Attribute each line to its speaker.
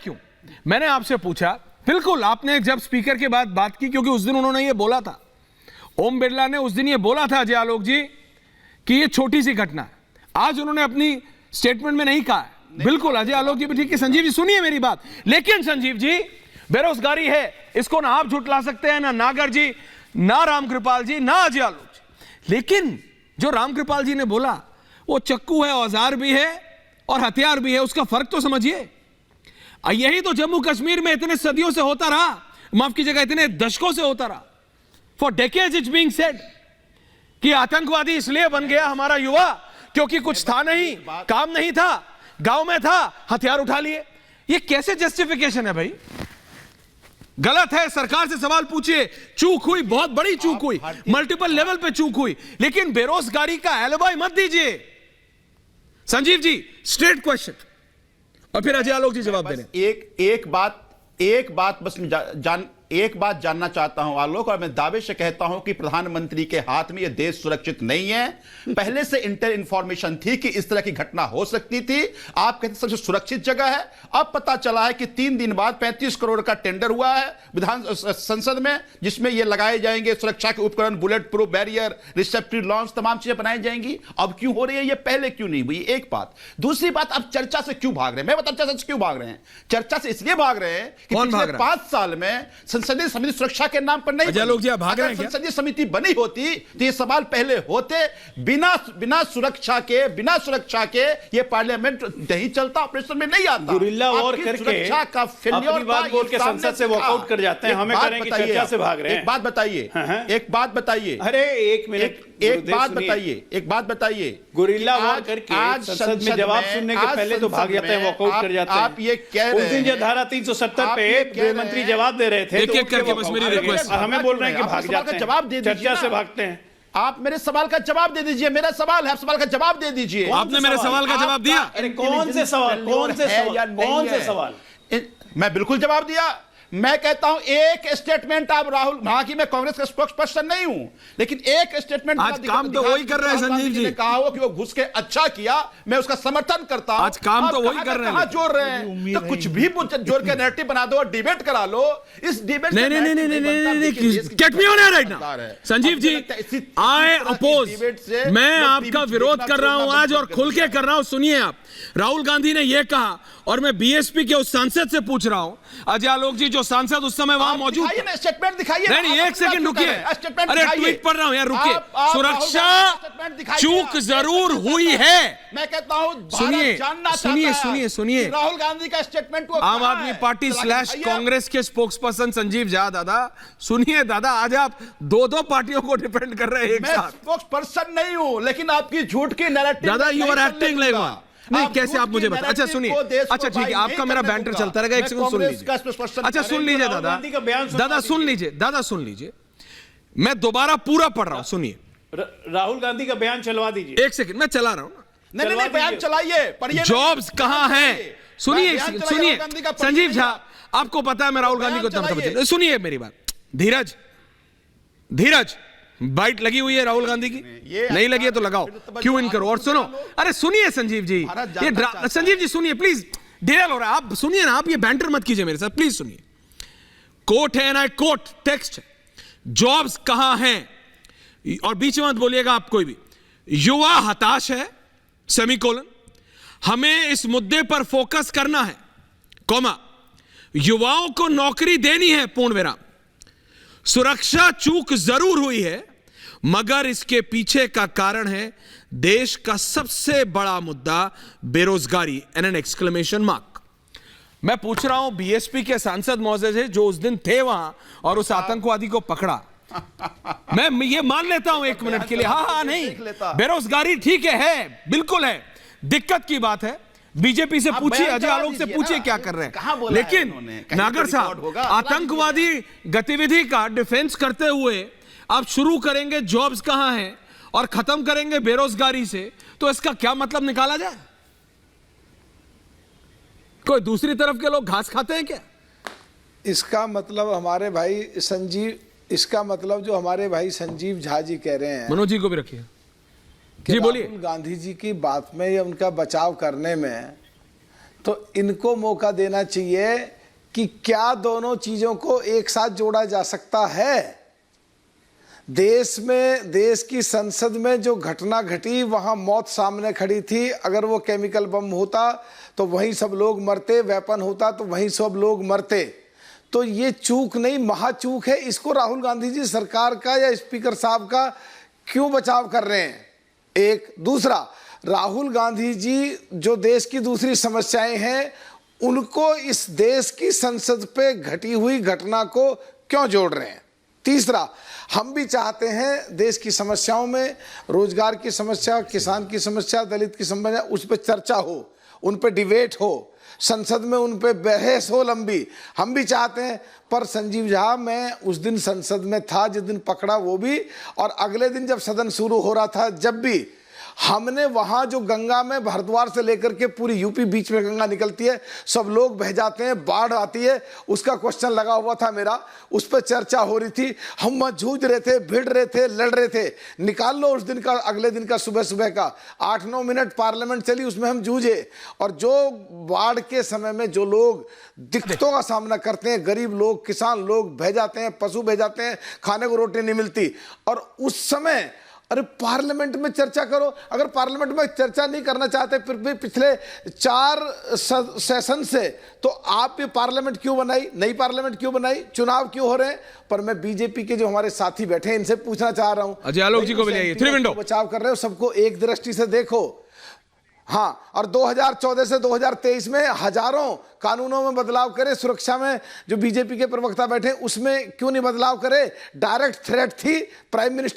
Speaker 1: क्यों? मैंने आपसे पूछा, बिल्कुल आपने जब स्पीकर के बाद बात की, क्योंकि उस दिन उन्होंने ये बोला था, ओम बिरला ने उस दिन ये बोला था अजय आलोक जी कि ये छोटी सी घटना है। आज उन्होंने अपनी स्टेटमेंट में नहीं कहा है। बिल्कुल अजय आलोक जी भी ठीक है। संजीव जी सुनिए मेरी बात, लेकिन संजीव जी बेरोजगारी है, इसको ना आप झुठला सकते हैं, ना नागर जी, ना रामकृपाल जी, ना अजय आलोक जी। लेकिन जो रामकृपाल जी ने बोला वो चक्कू है, औजार भी है और हथियार भी है, उसका फर्क तो समझिए। यही तो जम्मू कश्मीर में इतने सदियों से होता रहा, माफ कीजिएगा इतने दशकों से होता रहा। For decades it's being said कि आतंकवादी इसलिए बन गया हमारा युवा क्योंकि कुछ था नहीं, काम नहीं था, गांव में था, हथियार उठा लिए। ये कैसे जस्टिफिकेशन है भाई? गलत है। सरकार से सवाल पूछिए, चूक हुई, बहुत बड़ी चूक हुई, मल्टीपल लेवल पे चूक हुई, लेकिन बेरोजगारी का एलिबाई मत दीजिए। संजीव जी स्ट्रेट क्वेश्चन, और फिर अजय आलोक जी जवाब दे रहे हैं।
Speaker 2: एक बात जानना चाहता हूं आलोक, और मैं दावे से कहता हूं कि प्रधानमंत्री के हाथ में यह देश सुरक्षित नहीं है। पहले से इंटर इंफॉर्मेशन थी कि इस तरह की घटना हो सकती थी। आप कहते सबसे सुरक्षित जगह है। अब पता चला है कि 3 दिन बाद 35 करोड़ का टेंडर हुआ है विधान संसद में, जिसमें यह लगाए जाएंगे सुरक्षा के उपकरण, bullet proof barrier, receptive launch, तमाम चीजें बनाई जाएंगी। अब क्यों हो रही है, यह पहले क्यों नहीं हुई? एक बात। दूसरी बात, अब चर्चा से क्यों भाग रहे हैं? मैं बता चर्चा से क्यों भाग रहे हैं? चर्चा से इसलिए भाग रहे हैं कि पिछले 5 साल में संसदीय समिति सुरक्षा के नाम पर नहीं, अगर संसदीय समिति बनी होती तो ये सवाल पहले होते। बिना सुरक्षा के ये पार्लियामेंट नहीं चलता, ऑपरेशन में नहीं आता।
Speaker 3: गुरिल्ला वॉर करके
Speaker 2: सुरक्षा का फेल्योर
Speaker 3: बात बोल के संसद से वॉकआउट कर जाते हैं। हमें करें कि चर्चा से भाग रहे हैं।
Speaker 2: एक बात बताइए,
Speaker 3: अरे एक मिनट,
Speaker 2: एक बात बताइए।
Speaker 3: गुरिल्ला वॉर करके आज संसद में जवाब सुनने के पहले तो भाग जाते हैं, वॉकआउट कर जाते हैं।
Speaker 2: आप ये कह रहे हैं,
Speaker 3: उस दिन जो धारा 370 पे गृह मंत्री जवाब दे रहे थे,
Speaker 1: एक-एक करके बस मेरी रिक्वेस्ट,
Speaker 3: हमें बोल रहे हैं कि भाग जाते हैं,
Speaker 2: जवाब दे दीजिए,
Speaker 3: चर्चा से भागते हैं।
Speaker 2: आप मेरे सवाल का जवाब दे दीजिए। मेरा सवाल है, आप सवाल का जवाब दे दीजिए।
Speaker 1: आपने मेरे सवाल का जवाब दिया?
Speaker 3: अरे कौन से सवाल?
Speaker 2: मैं बिल्कुल जवाब दिया। मैं कहता हूं एक स्टेटमेंट आप राहुल, हालांकि मैं कांग्रेस का स्पोक्स पर्सन नहीं हूं, लेकिन एक स्टेटमेंट
Speaker 1: आज काम तो वही कर रहे हैं संजीव जी।
Speaker 2: कहा हो कि वो घुस के अच्छा किया, मैं उसका समर्थन करता हूं।
Speaker 1: आज काम तो वही कर रहे हैं।
Speaker 2: कहां जोड़ रहे हैं? तो कुछ भी जोड़ के नैरेटिव बना दो और डिबेट करा लो। इस डिबेट
Speaker 1: नहीं, get me on air right now. Sanjeev ji, I oppose, मैं आपका विरोध कर रहा हूं आज और खुल के कर रहा हूं। सुनिए आप, राहुल गांधी ने यह कहा और मैं बीएसपी के उस सांसद से पूछ रहा हूं, अजय आलोक जी जो सांसद उस समय वहां मौजूद थे,
Speaker 2: स्टेटमेंट दिखाइए।
Speaker 1: नहीं, एक सेकंड रुकिए। अरे ट्वीट पढ़ रहा हूं यार, रुकिए। सुरक्षा चूक जरूर हुई है।
Speaker 2: मैं कहता हूं
Speaker 1: सुनिए
Speaker 2: राहुल गांधी का स्टेटमेंट को
Speaker 1: आम आदमी पार्टी / कांग्रेस के स्पोक्स पर्सन संजीव झा, दादा सुनिए दादा, आज आप 2 पार्टियों को डिफेंड कर रहे हैं एक साथ।
Speaker 2: स्पोक्स पर्सन नहीं हूं, लेकिन आपकी झूठ की नैरेटिव
Speaker 1: दादा you are acting like one. नहीं, कैसे आप मुझे बताएं? अच्छा सुनिए, अच्छा ठीक है, आपका मेरा बैंटर चलता रहेगा, एक सेकंड सुन लीजिए। अच्छा सुन लीजिए दादा सुन लीजिए, मैं दोबारा पूरा पढ़ रहा हूं, सुनिए।
Speaker 3: राहुल गांधी का बयान चलवा दीजिए।
Speaker 1: एक सेकंड, मैं चला रहा हूं ना।
Speaker 2: नहीं, बयान चलाइए, पढ़िए।
Speaker 1: जॉब्स कहां हैं? सुनिए संजीव झा, आपको पता है मैं राहुल गांधी को सुनिए मेरी बात। धीरज बाइट लगी हुई है राहुल गांधी की, नहीं लगी है तो लगाओ, क्यों इन करो। और सुनो, अरे सुनिए संजीव जी, ये संजीव जी सुनिए प्लीज, डिरेल हो रहा है। आप सुनिए ना, आप ये बैंटर मत कीजिए मेरे साथ, प्लीज सुनिए। कोट है ना, कोट टेक्स्ट है, जॉब्स कहां हैं, और बीच में मत बोलिएगा आप कोई भी। युवा हताश है, सेमीकोलन, हमें इस मुद्दे पर फोकस करना है, कॉमा, युवाओं को नौकरी देनी है, पूर्ण विराम। सुरक्षा चूक जरूर हुई है, मगर इसके पीछे का कारण है देश का सबसे बड़ा मुद्दा बेरोजगारी, एन एक्सक्लेमेशन मार्क। मैं पूछ रहा हूं बीएसपी के सांसद मौजूद है जो उस दिन थे वहां और उस आतंकवादी को पकड़ा। मैं ये मान लेता हूं 1 मिनट के लिए, हाँ नहीं, बेरोजगारी ठीक है, बिल्कुल है, दिक्कत की बात है। बीजेपी से पूछिए, अजय आलोक से पूछिए क्या कर रहे हैं। लेकिन नागर साहब, आतंकवादी गतिविधि का डिफेंस करते हुए आप शुरू करेंगे जॉब्स कहां हैं और खत्म करेंगे बेरोजगारी से, तो इसका क्या मतलब निकाला जाए? कोई दूसरी तरफ के लोग घास खाते हैं क्या?
Speaker 4: इसका मतलब हमारे भाई संजीव, इसका मतलब जो हमारे भाई संजीव झा जी कह रहे हैं,
Speaker 1: मनोज जी को भी रखिए
Speaker 4: जी, बोलिए। राहुल गांधी जी की बात में या उनका बचाव करने में तो इनको मौका देना चाहिए कि क्या दोनों चीजों को एक साथ जोड़ा जा सकता है। देश में, देश की संसद में जो घटना घटी, वहां मौत सामने खड़ी थी। अगर वो केमिकल बम होता तो वहीं सब लोग मरते, वेपन होता तो वहीं सब लोग मरते। तो ये चूक नहीं, महाचूक है। इसको राहुल गांधी जी सरकार का या स्पीकर साहब का क्यों बचाव कर रहे हैं? एक दूसरा, राहुल गांधी जी जो देश की दूसरी समस्याएं हैं उनको इस देश की संसद पे घटी हुई घटना को क्यों जोड़ रहे हैं? तीसरा, हम भी चाहते हैं देश की समस्याओं में, रोजगार की समस्या, किसान की समस्या, दलित की समस्या, उस पर चर्चा हो, उन पर डिबेट हो, संसद में उन पे बहस हो लंबी, हम भी चाहते हैं। पर संजीव झा, मैं उस दिन संसद में था जिस दिन पकड़ा, वो भी, और अगले दिन जब सदन शुरू हो रहा था, जब भी हमने वहां जो गंगा में भारद्वार से लेकर के पूरी यूपी बीच में गंगा निकलती है, सब लोग बह जाते हैं, बाढ़ आती है, उसका क्वेश्चन लगा हुआ था मेरा, उस पर चर्चा हो रही थी। हम वहां जूझ रहे थे, भिड़ रहे थे, लड़ रहे थे। निकाल लो उस दिन का, अगले दिन का सुबह सुबह का 8-9 मिनट पार्लियामेंट चली, उसमें हम जूझे। और जो बाढ़ के समय में जो लोग दिक्कतों का सामना करते हैं, गरीब लोग, किसान लोग बह जाते हैं, पशु बह जाते हैं, खाने को रोटी नहीं मिलती, और उस समय अरे पार्लियामेंट में चर्चा करो। अगर पार्लियामेंट में चर्चा नहीं करना चाहते फिर भी पिछले 4 सेशन से, तो आप ये पार्लियामेंट क्यों बनाई, नई पार्लियामेंट क्यों बनाई, चुनाव क्यों हो रहे हैं? पर मैं बीजेपी के जो हमारे साथी बैठे हैं इनसे पूछना चाह रहा हूं,
Speaker 1: अजय आलोक जी को भी लाइए, 3 विंडो
Speaker 4: बचाव कर रहे हो, सबको एक दृष्टि से देखो। हाँ, और 2014 से 2023 में हजारों कानूनों में बदलाव करे, सुरक्षा में जो बीजेपी के प्रवक्ता बैठे उसमें क्यों नहीं बदलाव करे? डायरेक्ट थ्रेट थी प्राइम मिनिस्टर